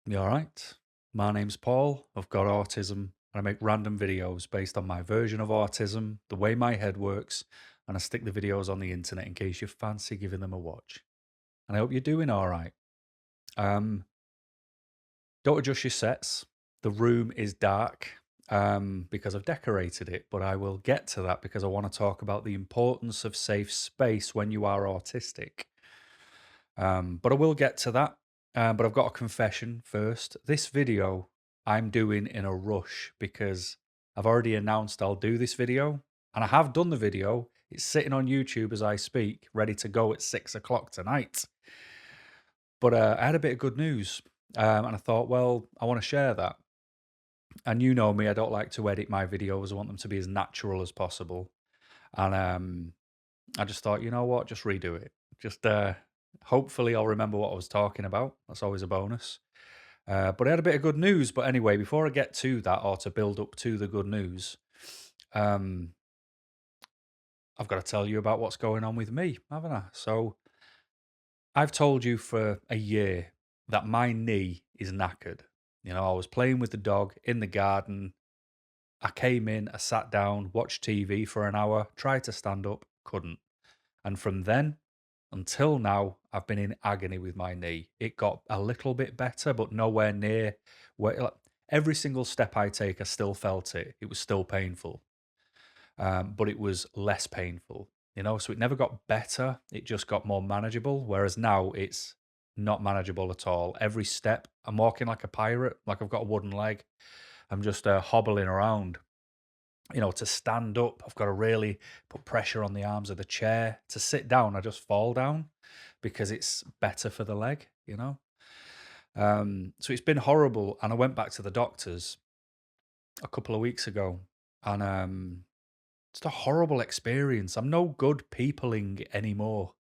You alright? My name's Paul, I've got autism, and I make random videos based on my version of autism, the way my head works, and I stick the videos on the internet in case you fancy giving them a watch. And I hope you're doing alright. Um, don't adjust your sets. The room is dark because I've decorated it, but I will get to that because I want to talk about the importance of safe space when you are autistic. But I will get to that. But I've got a confession first. This video I'm doing in a rush because I've already announced I'll do this video, and I have done the video. It's sitting on YouTube as I speak, ready to go at 6 o'clock tonight. But I had a bit of good news, and I thought, well, I want to share that. And you know me, I don't like to edit my videos. I want them to be as natural as possible. And I just thought, you know what, just redo it. Just hopefully I'll remember what I was talking about. That's always a bonus. But I had a bit of good news. But anyway, before I get to that or to build up to the good news, um, I've got to tell you about what's going on with me, haven't I? So I've told you for a year that my knee is knackered. I was playing with the dog in the garden. I came in, I sat down, watched TV for an hour, tried to stand up, couldn't. And from then until now, I've been in agony with my knee. It got a little bit better, but nowhere near where every single step I take, I still felt it. It was still painful, but it was less painful. So it never got better. It just got more manageable. Whereas now it's not manageable at all. Every step, I'm walking like a pirate, like I've got a wooden leg. I'm just hobbling around. To stand up, I've got to really put pressure on the arms of the chair. To sit down, I just fall down because it's better for the leg. So it's been horrible. And I went back to the doctors a couple of weeks ago, and it's a horrible experience. I'm no good peopling anymore.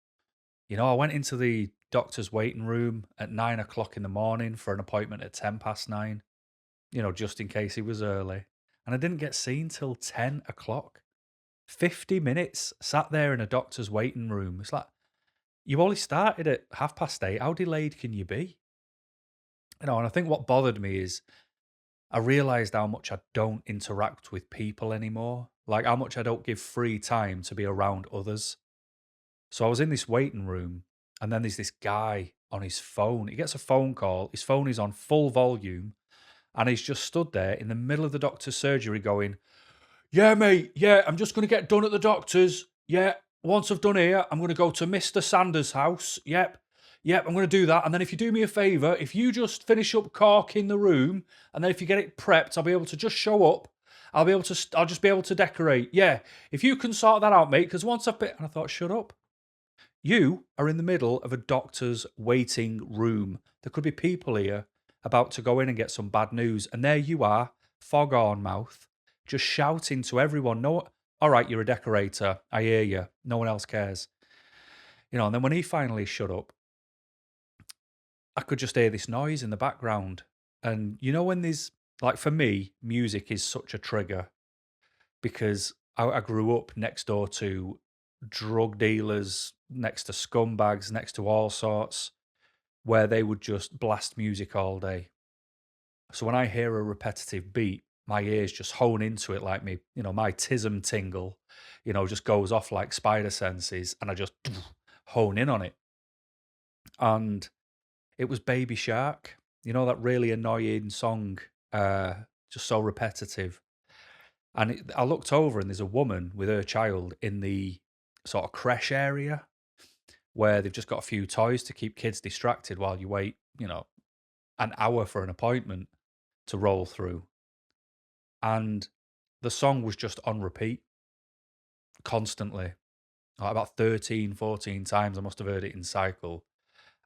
I went into the doctor's waiting room at 9 o'clock in the morning for an appointment at 9:10, just in case he was early. And I didn't get seen till 10 o'clock. 50 minutes sat there in a doctor's waiting room. It's like, you only started at 8:30. How delayed can you be? And I think what bothered me is I realized how much I don't interact with people anymore. Like how much I don't give free time to be around others. So I was in this waiting room, and then there's this guy on his phone. He gets a phone call. His phone is on full volume, and he's just stood there in the middle of the doctor's surgery going, "Yeah, mate. Yeah, I'm just going to get done at the doctor's. Yeah, once I've done here, I'm going to go to Mr. Sanders' house. Yep. Yep, I'm going to do that. And then if you do me a favor, if you just finish up caulking the room, and then if you get it prepped, I'll be able to just show up. I'll just be able to decorate. Yeah, if you can sort that out, mate, because once I've been," and I thought, shut up. You are in the middle of a doctor's waiting room. There could be people here about to go in and get some bad news. And there you are, fog on mouth, just shouting to everyone, "No, all right, you're a decorator. I hear you. No one else cares." And then when he finally shut up, I could just hear this noise in the background. And when there's, like, for me, music is such a trigger because I grew up next door to drug dealers, next to scumbags, next to all sorts, where they would just blast music all day. So when I hear a repetitive beat, my ears just hone into it like me, my tism tingle, just goes off like spider senses, and I just hone in on it. And it was Baby Shark, that really annoying song, just so repetitive. And I looked over, and there's a woman with her child in the sort of creche area where they've just got a few toys to keep kids distracted while you wait, an hour for an appointment to roll through. And the song was just on repeat constantly. Like about 13, 14 times I must have heard it in cycle.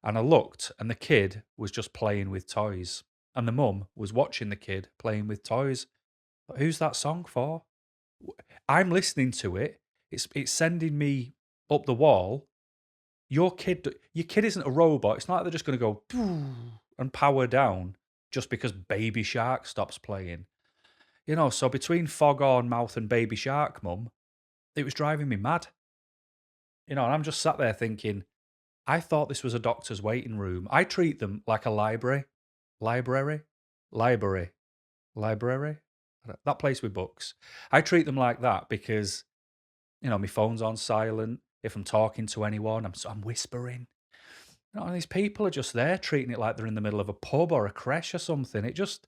And I looked, and the kid was just playing with toys. And the mum was watching the kid playing with toys. But who's that song for? I'm listening to it. It's sending me up the wall. Your kid isn't a robot. It's not like they're just going to go and power down just because Baby Shark stops playing. So between fog on mouth and Baby Shark, mum, it was driving me mad. And I'm just sat there thinking, I thought this was a doctor's waiting room. I treat them like a library. library, library, library, that place with books. I treat them like that because, my phone's on silent. If I'm talking to anyone, I'm whispering. These people are just there treating it like they're in the middle of a pub or a creche or something. It just,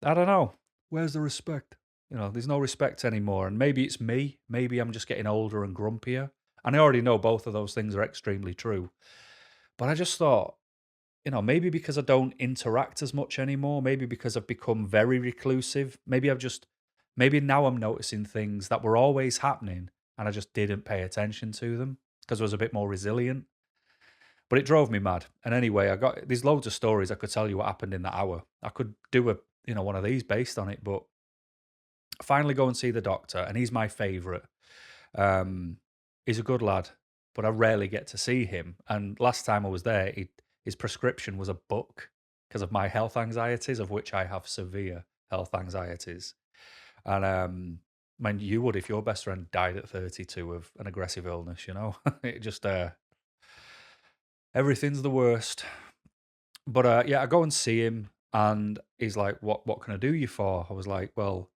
I don't know. Where's the respect? There's no respect anymore. And maybe it's me. Maybe I'm just getting older and grumpier. And I already know both of those things are extremely true. But I just thought, maybe because I don't interact as much anymore, maybe because I've become very reclusive, maybe now I'm noticing things that were always happening and I just didn't pay attention to them because I was a bit more resilient. But it drove me mad. And anyway, there's loads of stories I could tell you what happened in that hour. I could do one of these based on it, but I finally go and see the doctor, and he's my favourite. Um, he's a good lad, but I rarely get to see him. And last time I was there, his prescription was a book because of my health anxieties, of which I have severe health anxieties. And man, you would if your best friend died at 32 of an aggressive illness. It just everything's the worst. But yeah, I go and see him, and he's like, "What can I do you for?" I was like, "Well,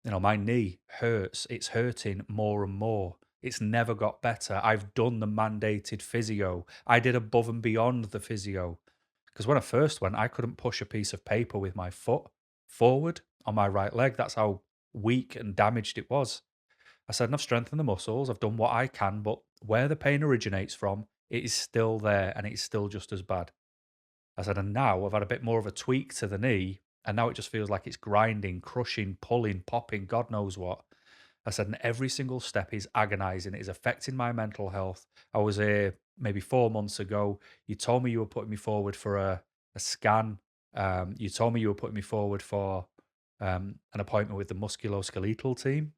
my knee hurts. It's hurting more and more. It's never got better. I've done the mandated physio. I did above and beyond the physio. Because when I first went, I couldn't push a piece of paper with my foot forward on my right leg. That's how weak and damaged it was. I said, I've strengthened the muscles. I've done what I can, but where the pain originates from, it is still there and it's still just as bad. I said, and now I've had a bit more of a tweak to the knee, and now it just feels like it's grinding, crushing, pulling, popping, God knows what. I said, and every single step is agonizing. It is affecting my mental health. I was here maybe 4 months ago. You told me you were putting me forward for a scan. You told me you were putting me forward for an appointment with the musculoskeletal team.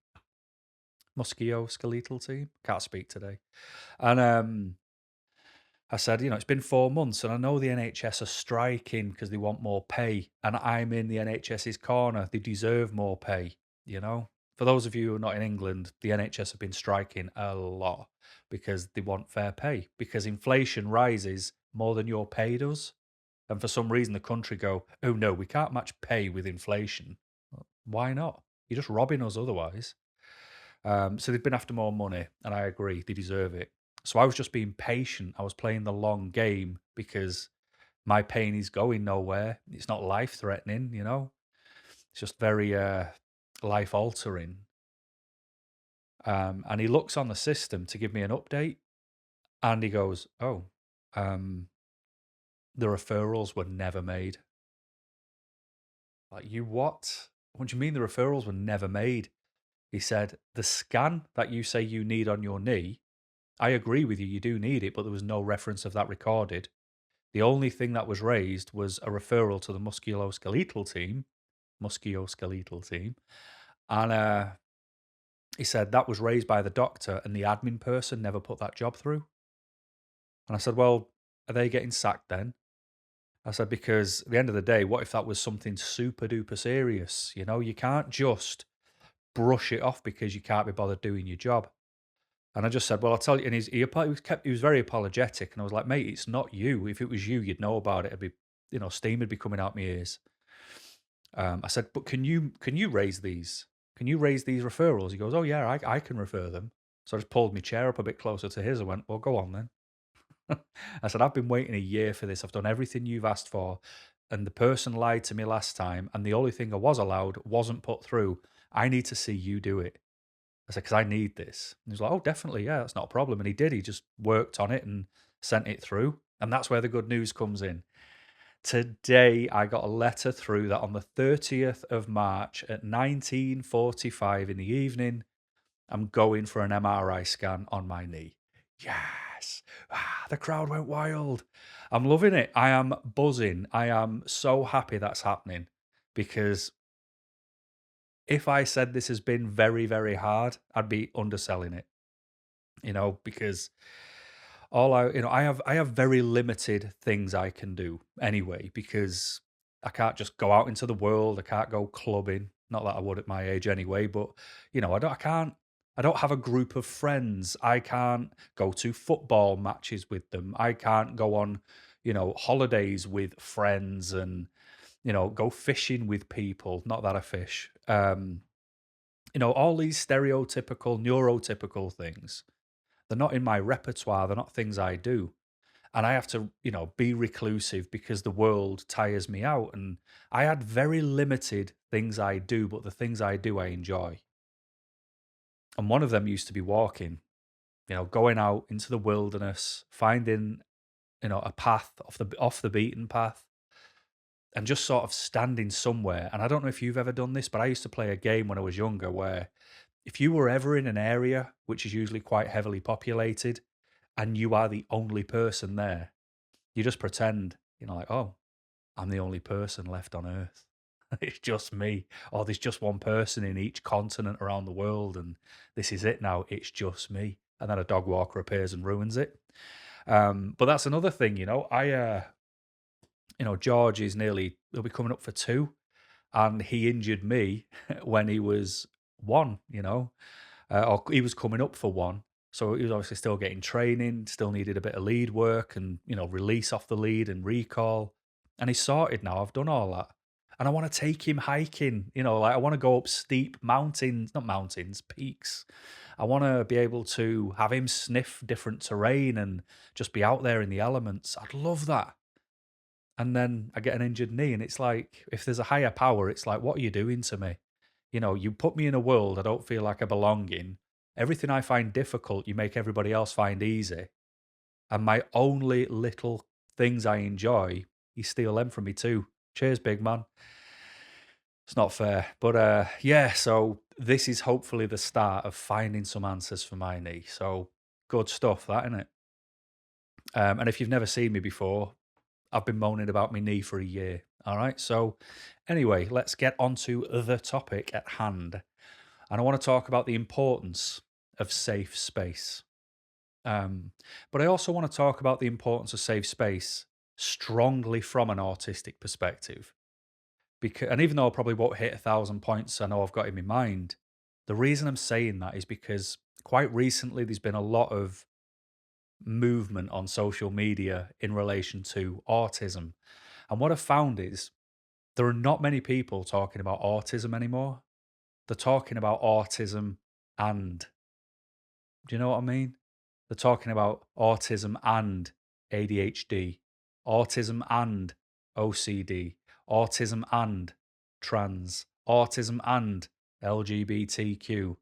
Musculoskeletal team. Can't speak today. And I said, it's been 4 months and I know the NHS are striking because they want more pay. And I'm in the NHS's corner. They deserve more pay. For those of you who are not in England, the NHS have been striking a lot because they want fair pay, because inflation rises more than your pay does. And for some reason, the country go, oh no, we can't match pay with inflation. Why not? You're just robbing us otherwise. So they've been after more money, and I agree, they deserve it. So I was just being patient. I was playing the long game because my pain is going nowhere. It's not life threatening. It's just very life altering. And he looks on the system to give me an update, and he goes, "Oh, um, the referrals were never made." Like, you what? What do you mean the referrals were never made? He said, the scan that you say you need on your knee, I agree with you do need it, but there was no reference of that recorded. The only thing that was raised was a referral to the musculoskeletal team. And he said that was raised by the doctor and the admin person never put that job through. And I said, well, are they getting sacked then? I said, because at the end of the day, what if that was something super duper serious? You can't just brush it off because you can't be bothered doing your job. And I just said, well, I'll tell you. And he was very apologetic. And I was like, mate, it's not you. If it was you, you'd know about it. It'd be, steam would be coming out my ears. I said, but can you raise these? Can you raise these referrals? He goes, oh yeah, I can refer them. So I just pulled my chair up a bit closer to his and went, well, go on then. I said, I've been waiting a year for this. I've done everything you've asked for. And the person lied to me last time. And the only thing I was allowed wasn't put through. I need to see you do it. I said, because I need this. And he was like, oh, definitely. Yeah, that's not a problem. And he did. He just worked on it and sent it through. And that's where the good news comes in. Today, I got a letter through that on the 30th of March at 19:45 in the evening, I'm going for an MRI scan on my knee. Yes. The crowd went wild. I'm loving it. I am buzzing. I am so happy that's happening because if I said this has been very, very hard, I'd be underselling it, because I have very limited things I can do anyway, because I can't just go out into the world. I can't go clubbing. Not that I would at my age anyway, but I don't have a group of friends. I can't go to football matches with them. I can't go on, holidays with friends and go fishing with people. Not that I fish. All these stereotypical, neurotypical things. They're not in my repertoire. They're not things I do. And I have to, be reclusive because the world tires me out. And I had very limited things I do, but the things I do, I enjoy. And one of them used to be walking, going out into the wilderness, finding, a path off the beaten path and just sort of standing somewhere. And I don't know if you've ever done this, but I used to play a game when I was younger where if you were ever in an area which is usually quite heavily populated and you are the only person there, you just pretend, like, oh, I'm the only person left on Earth. It's just me. Or there's just one person in each continent around the world, and this is it now. It's just me. And then a dog walker appears and ruins it. But that's another thing, George he'll be coming up for 2, and he injured me when he was 1, or he was coming up for 1. So he was obviously still getting training, still needed a bit of lead work and, release off the lead and recall. And he's sorted now. I've done all that. And I want to take him hiking, like I want to go up steep mountains, not mountains, peaks. I want to be able to have him sniff different terrain and just be out there in the elements. I'd love that. And then I get an injured knee, and it's like, if there's a higher power, it's like, what are you doing to me? You put me in a world I don't feel like I belong in. Everything I find difficult, you make everybody else find easy. And my only little things I enjoy, you steal them from me too. Cheers, big man. It's not fair. But yeah, so this is hopefully the start of finding some answers for my knee. So good stuff, that, isn't it? And if you've never seen me before, I've been moaning about my knee for a year. All right. So anyway, let's get on to the topic at hand. And I want to talk about the importance of safe space. But I also want to talk about the importance of safe space strongly from an autistic perspective. And even though I probably won't hit 1,000 points I know I've got in my mind, the reason I'm saying that is because quite recently there's been a lot of movement on social media in relation to autism. And what I've found is there are not many people talking about autism anymore. They're talking about autism and, do you know what I mean? They're talking about autism and ADHD, autism and OCD, autism and trans, autism and LGBTQ,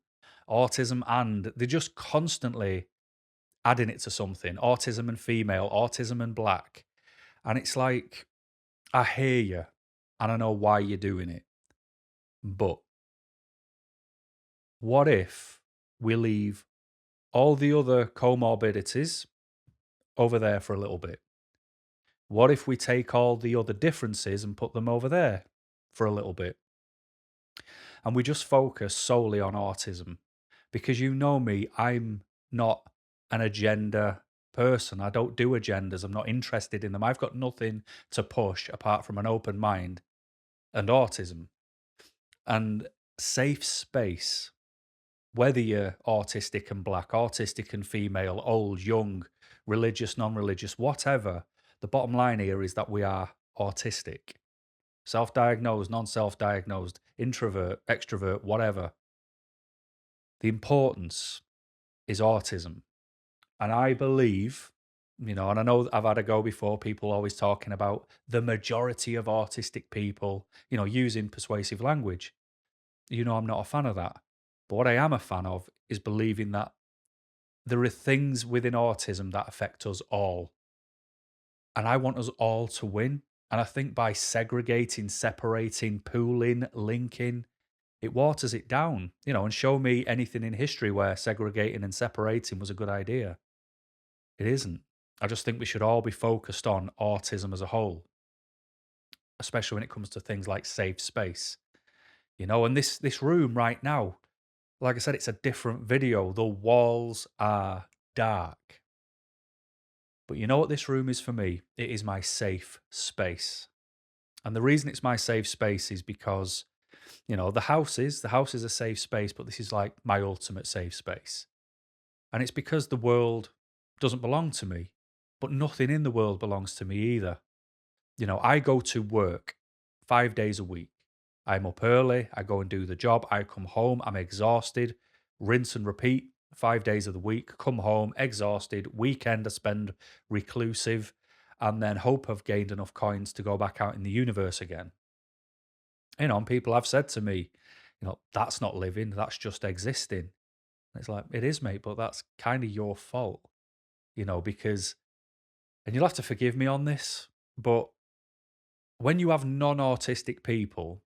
autism and they're just constantly adding it to something. Autism and female, autism and black. And it's like, I hear you and I know why you're doing it. But what if we leave all the other comorbidities over there for a little bit? What if we take all the other differences and put them over there for a little bit? And we just focus solely on autism. Because you know me, I'm not an agenda person. I don't do agendas. I'm not interested in them. I've got nothing to push apart from an open mind and autism. And safe space, whether you're autistic and black, autistic and female, old, young, religious, non-religious, whatever, the bottom line here is that we are autistic. Self-diagnosed, non-self-diagnosed, introvert, extrovert, whatever. The importance is autism. And I believe, and I know I've had a go before, people always talking about the majority of autistic people, using persuasive language. I'm not a fan of that. But what I am a fan of is believing that there are things within autism that affect us all. And I want us all to win. And I think by segregating, separating, pooling, linking, it waters it down, and show me anything in history where segregating and separating was a good idea. It isn't. I just think we should all be focused on autism as a whole, especially when it comes to things like safe space. And this room right now, like I said, it's a different video. The walls are dark. But you know what this room is for me? It is my safe space. And the reason it's my safe space is because, the house is a safe space, but this is like my ultimate safe space. And it's because the world doesn't belong to me, but nothing in the world belongs to me either. I go to work 5 days a week. I'm up early, I go and do the job, I come home, I'm exhausted, rinse and repeat 5 days of the week, come home, exhausted, weekend I spend reclusive, and then hope I've gained enough coins to go back out in the universe again. And people have said to me, that's not living, that's just existing. And it's like, it is, mate, but that's kind of your fault, because, and you'll have to forgive me on this, but when you have non autistic people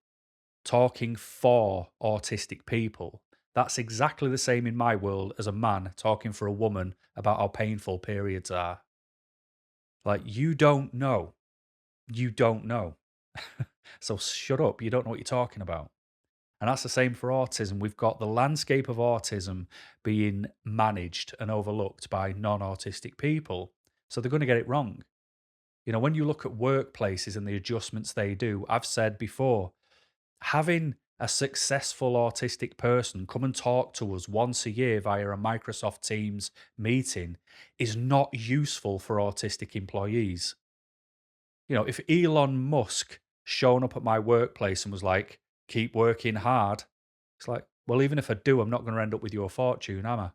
talking for autistic people, that's exactly the same in my world as a man talking for a woman about how painful periods are. Like, you don't know. You don't know. So shut up. You don't know what you're talking about. And that's the same for autism. We've got the landscape of autism being managed and overlooked by non autistic people. So they're going to get it wrong. When you look at workplaces and the adjustments they do, I've said before, having a successful autistic person come and talk to us once a year via a Microsoft Teams meeting is not useful for autistic employees. If Elon Musk shown up at my workplace and was like, keep working hard, it's like, well, even if I do, I'm not going to end up with your fortune, am I?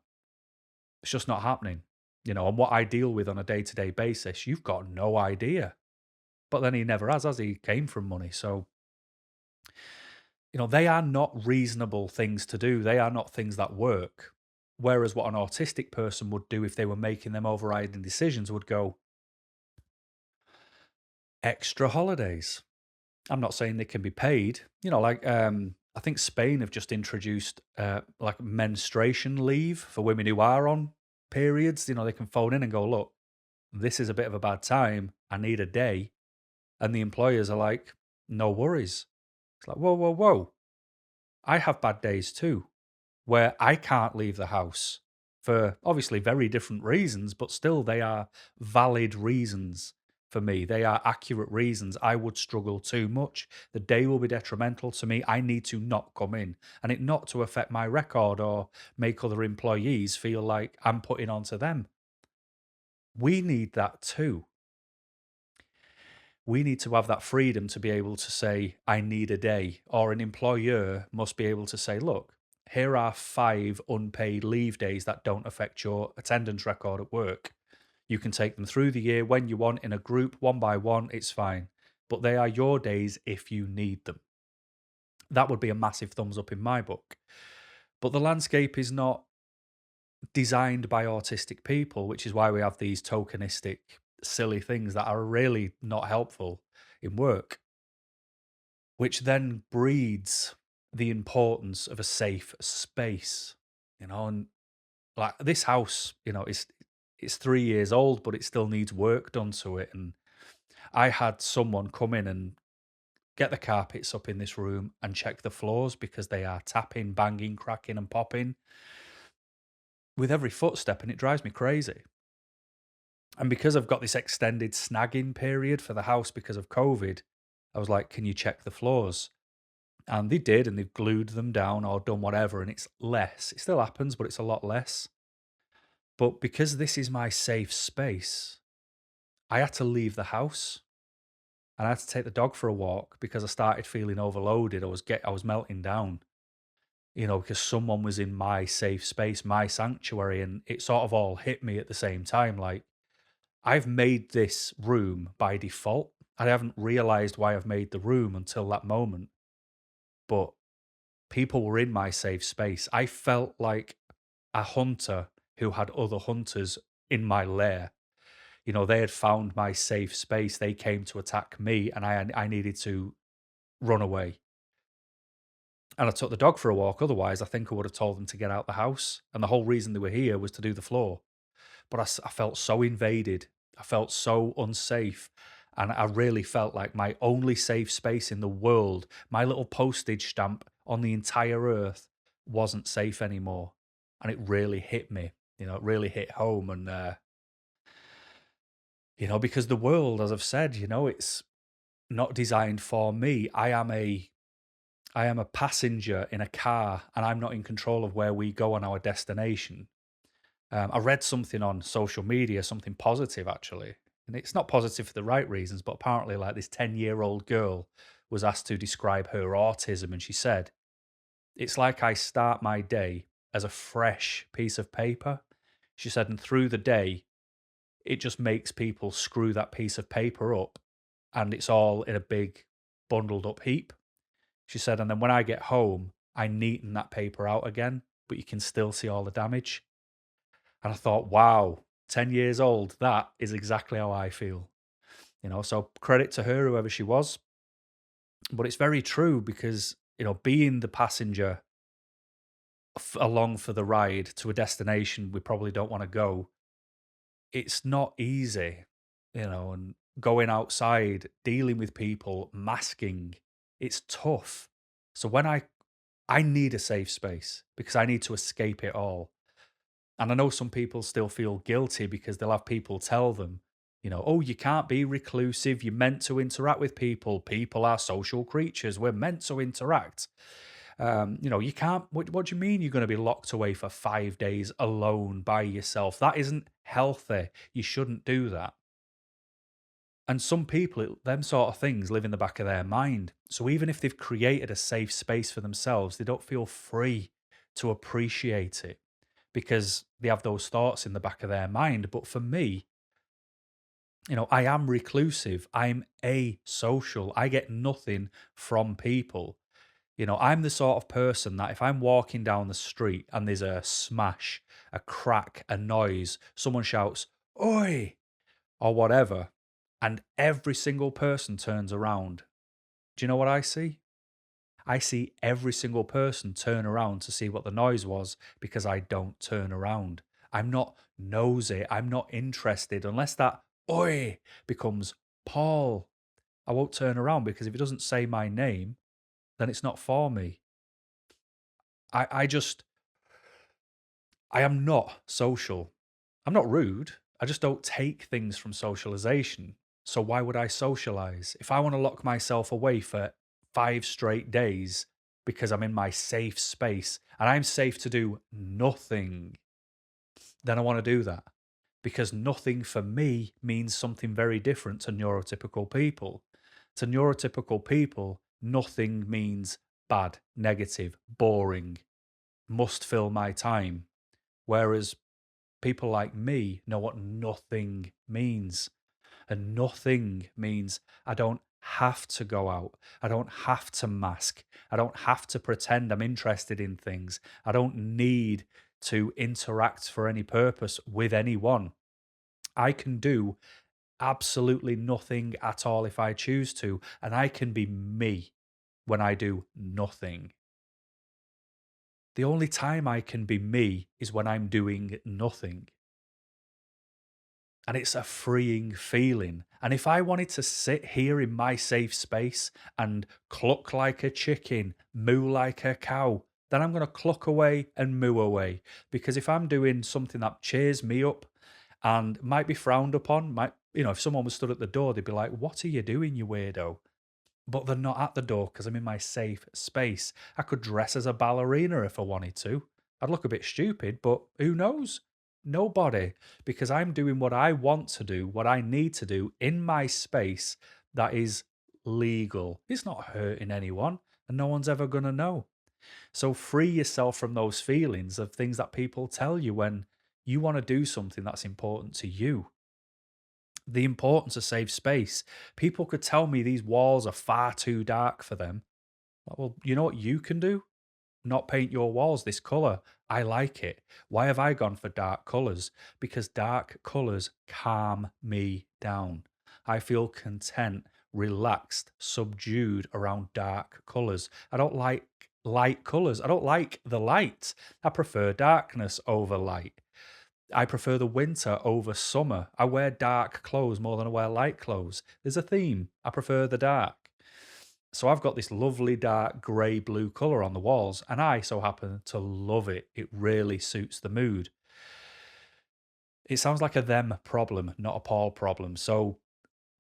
It's just not happening. And what I deal with on a day to day basis, you've got no idea. But then he never has he? Came from money. So, they are not reasonable things to do. They are not things that work. Whereas what an autistic person would do if they were making them overriding decisions would go, extra holidays. I'm not saying they can be paid. I think Spain have just introduced like menstruation leave for women who are on periods. They can phone in and go, look, this is a bit of a bad time. I need a day. And the employers are like, no worries. It's like, whoa, whoa, whoa. I have bad days too, where I can't leave the house for obviously very different reasons, but still they are valid reasons for me. They are accurate reasons. I would struggle too much. The day will be detrimental to me. I need to not come in, and it not to affect my record or make other employees feel like I'm putting onto them. We need that too. We need to have that freedom to be able to say, I need a day, or an employer must be able to say, look, here are 5 unpaid leave days that don't affect your attendance record at work. You can take them through the year when you want in a group, one by one, it's fine. But they are your days if you need them. That would be a massive thumbs up in my book. But the landscape is not designed by autistic people, which is why we have these tokenistic, silly things that are really not helpful in work, which then breeds the importance of a safe space, and like this house, it's 3 years old, but it still needs work done to it. And I had someone come in and get the carpets up in this room and check the floors because they are tapping, banging, cracking, and popping with every footstep, and it drives me crazy. And because I've got this extended snagging period for the house because of COVID, I was like, can you check the floors? And they did, and they've glued them down or done whatever, and it's less. It still happens, but it's a lot less. But because this is my safe space, I had to leave the house. And I had to take the dog for a walk because I started feeling overloaded. I was melting down, because someone was in my safe space, my sanctuary, and it sort of all hit me at the same time. Like, I've made this room by default. I haven't realized why I've made the room until that moment. But people were in my safe space. I felt like a hunter who had other hunters in my lair. They had found my safe space. They came to attack me, and I needed to run away. And I took the dog for a walk. Otherwise, I think I would have told them to get out the house. And the whole reason they were here was to do the floor. But I felt so invaded. I felt so unsafe. And I really felt like my only safe space in the world, my little postage stamp on the entire earth, wasn't safe anymore. And it really hit me. It really hit home. And, because the world, as I've said, it's not designed for me. I am a passenger in a car, and I'm not in control of where we go on our destination. I read something on social media, something positive actually, and it's not positive for the right reasons, but apparently, like this 10-year-old girl was asked to describe her autism, and she said, "It's like I start my day as a fresh piece of paper." She said, "And through the day, it just makes people screw that piece of paper up, and it's all in a big bundled up heap." She said, "And then when I get home, I neaten that paper out again, but you can still see all the damage." And I thought, wow, 10 years old, that is exactly how I feel. So credit to her, whoever she was. But it's very true because, being the passenger along for the ride to a destination we probably don't want to go, it's not easy, and going outside, dealing with people, masking, it's tough. So when I need a safe space because I need to escape it all. And I know some people still feel guilty because they'll have people tell them, "Oh, you can't be reclusive. You're meant to interact with people. People are social creatures. We're meant to interact. You can't, what do you mean you're going to be locked away for 5 days alone by yourself? That isn't healthy. You shouldn't do that." And some people, them sort of things live in the back of their mind. So even if they've created a safe space for themselves, they don't feel free to appreciate it because they have those thoughts in the back of their mind. But for me, I am reclusive. I'm asocial. I get nothing from people. I'm the sort of person that if I'm walking down the street and there's a smash, a crack, a noise, someone shouts, "Oi!" or whatever, and every single person turns around, do you know what I see? I see every single person turn around to see what the noise was because I don't turn around. I'm not nosy. I'm not interested unless that "oi" becomes "Paul." I won't turn around because if it doesn't say my name, then it's not for me. I just, I am not social. I'm not rude. I just don't take things from socialization. So why would I socialize? If I want to lock myself away for 5 straight days because I'm in my safe space and I'm safe to do nothing, then I want to do that. Because nothing for me means something very different to neurotypical people. To neurotypical people, nothing means bad, negative, boring, must fill my time. Whereas people like me know what nothing means. And nothing means I don't have to go out. I don't have to mask. I don't have to pretend I'm interested in things. I don't need to interact for any purpose with anyone. I can do absolutely nothing at all if I choose to, and I can be me when I do nothing. The only time I can be me is when I'm doing nothing. And it's a freeing feeling. And if I wanted to sit here in my safe space and cluck like a chicken, moo like a cow, then I'm going to cluck away and moo away. Because if I'm doing something that cheers me up and might be frowned upon, if someone was stood at the door, they'd be like, "What are you doing, you weirdo?" But they're not at the door because I'm in my safe space. I could dress as a ballerina if I wanted to. I'd look a bit stupid, but who knows? Nobody, because I'm doing what I want to do, what I need to do in my space that is legal. It's not hurting anyone, and no one's ever going to know. So free yourself from those feelings of things that people tell you when you want to do something that's important to you. The importance of safe space. People could tell me these walls are far too dark for them. Well, you know what you can do? Not paint your walls this color. I like it. Why have I gone for dark colors? Because dark colors calm me down. I feel content, relaxed, subdued around dark colors. I don't like light colors. I don't like the light. I prefer darkness over light. I prefer the winter over summer. I wear dark clothes more than I wear light clothes. There's a theme. I prefer the dark. So I've got this lovely dark grey blue colour on the walls, and I so happen to love it. It really suits the mood. It sounds like a them problem, not a Paul problem. So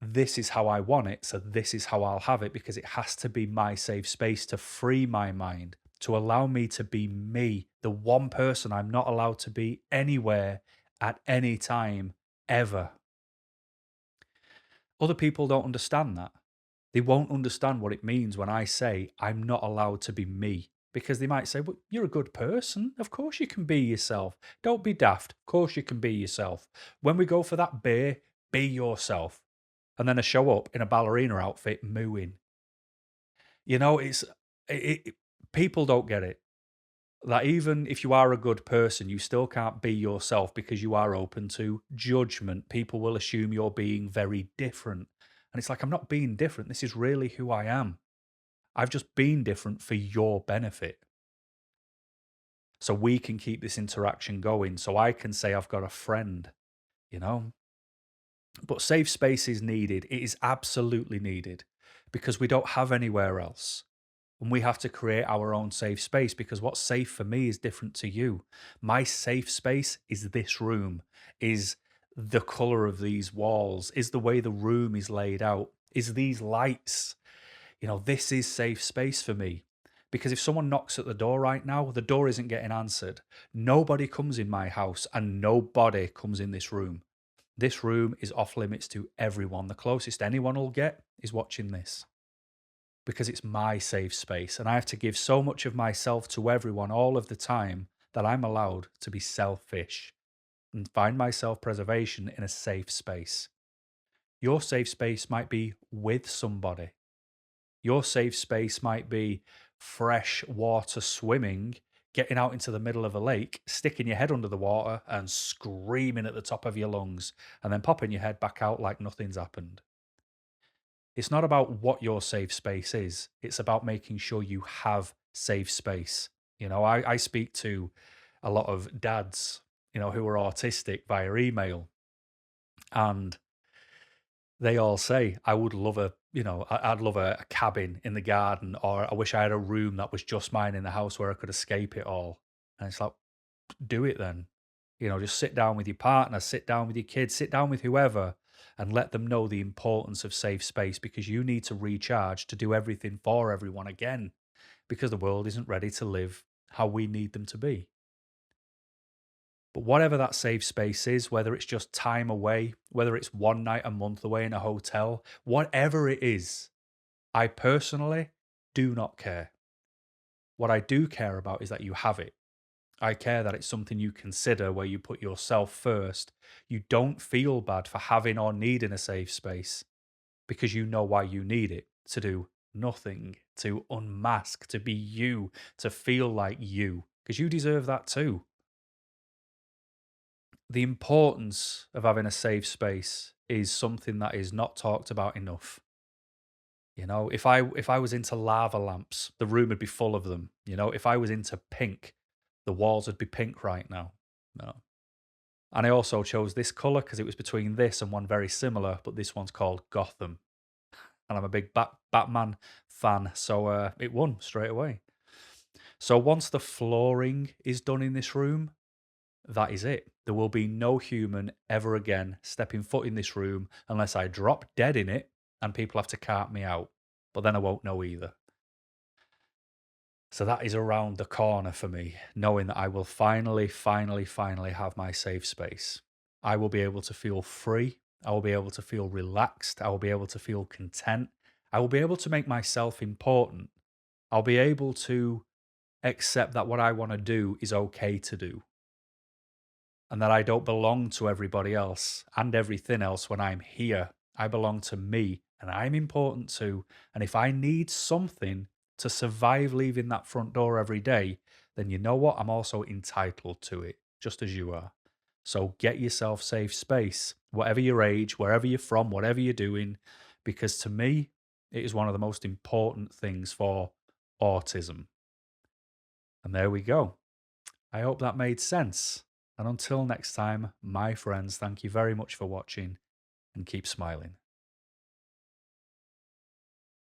this is how I want it. So this is how I'll have it because it has to be my safe space to free my mind, to allow me to be me, the one person I'm not allowed to be anywhere at any time, ever. Other people don't understand that. They won't understand what it means when I say I'm not allowed to be me. Because they might say, well, you're a good person. Of course you can be yourself. Don't be daft. Of course you can be yourself. When we go for that beer, be yourself. And then I show up in a ballerina outfit mooing. You know, people don't get it. That even if you are a good person, you still can't be yourself because you are open to judgment. People will assume you're being very different. And it's like, I'm not being different. This is really who I am. I've just been different for your benefit. So we can keep this interaction going. So I can say I've got a friend, you know? But safe space is needed. It is absolutely needed because we don't have anywhere else. And we have to create our own safe space because what's safe for me is different to you. My safe space is this room, is the color of these walls, is the way the room is laid out, is these lights. You know, this is safe space for me. Because if someone knocks at the door right now, the door isn't getting answered. Nobody comes in my house and nobody comes in this room. This room is off limits to everyone. The closest anyone will get is watching this because it's my safe space and I have to give so much of myself to everyone all of the time that I'm allowed to be selfish and find my self-preservation in a safe space. Your safe space might be with somebody. Your safe space might be fresh water swimming, getting out into the middle of a lake, sticking your head under the water and screaming at the top of your lungs, and then popping your head back out like nothing's happened. It's not about what your safe space is. It's about making sure you have safe space. You know, I speak to a lot of dads, you know, who are autistic via email, and they all say, I would love I'd love a cabin in the garden, or I wish I had a room that was just mine in the house where I could escape it all. And it's like, do it then. You know, just sit down with your partner, sit down with your kids, sit down with whoever, and let them know the importance of safe space because you need to recharge to do everything for everyone again because the world isn't ready to live how we need them to be. But whatever that safe space is, whether it's just time away, whether it's one night a month away in a hotel, whatever it is, I personally do not care. What I do care about is that you have it. I care that it's something you consider where you put yourself first. You don't feel bad for having or needing a safe space because you know why you need it to do nothing, to unmask, to be you, to feel like you, because you deserve that too. The importance of having a safe space is something that is not talked about enough. You know, if I was into lava lamps, the room would be full of them. You know, if I was into pink, the walls would be pink right now. No. And I also chose this color because it was between this and one very similar, but this one's called Gotham. And I'm a big Batman fan, so it won straight away. So once the flooring is done in this room, that is it. There will be no human ever again stepping foot in this room unless I drop dead in it and people have to cart me out. But then I won't know either. So that is around the corner for me, knowing that I will finally have my safe space. I will be able to feel free. I will be able to feel relaxed. I will be able to feel content. I will be able to make myself important. I'll be able to accept that what I want to do is okay to do and that I don't belong to everybody else and everything else when I'm here. I belong to me and I'm important too. And if I need something to survive leaving that front door every day, then you know what? I'm also entitled to it, just as you are. So get yourself safe space, whatever your age, wherever you're from, whatever you're doing, because to me, it is one of the most important things for autism. And there we go. I hope that made sense. And until next time, my friends, thank you very much for watching and keep smiling.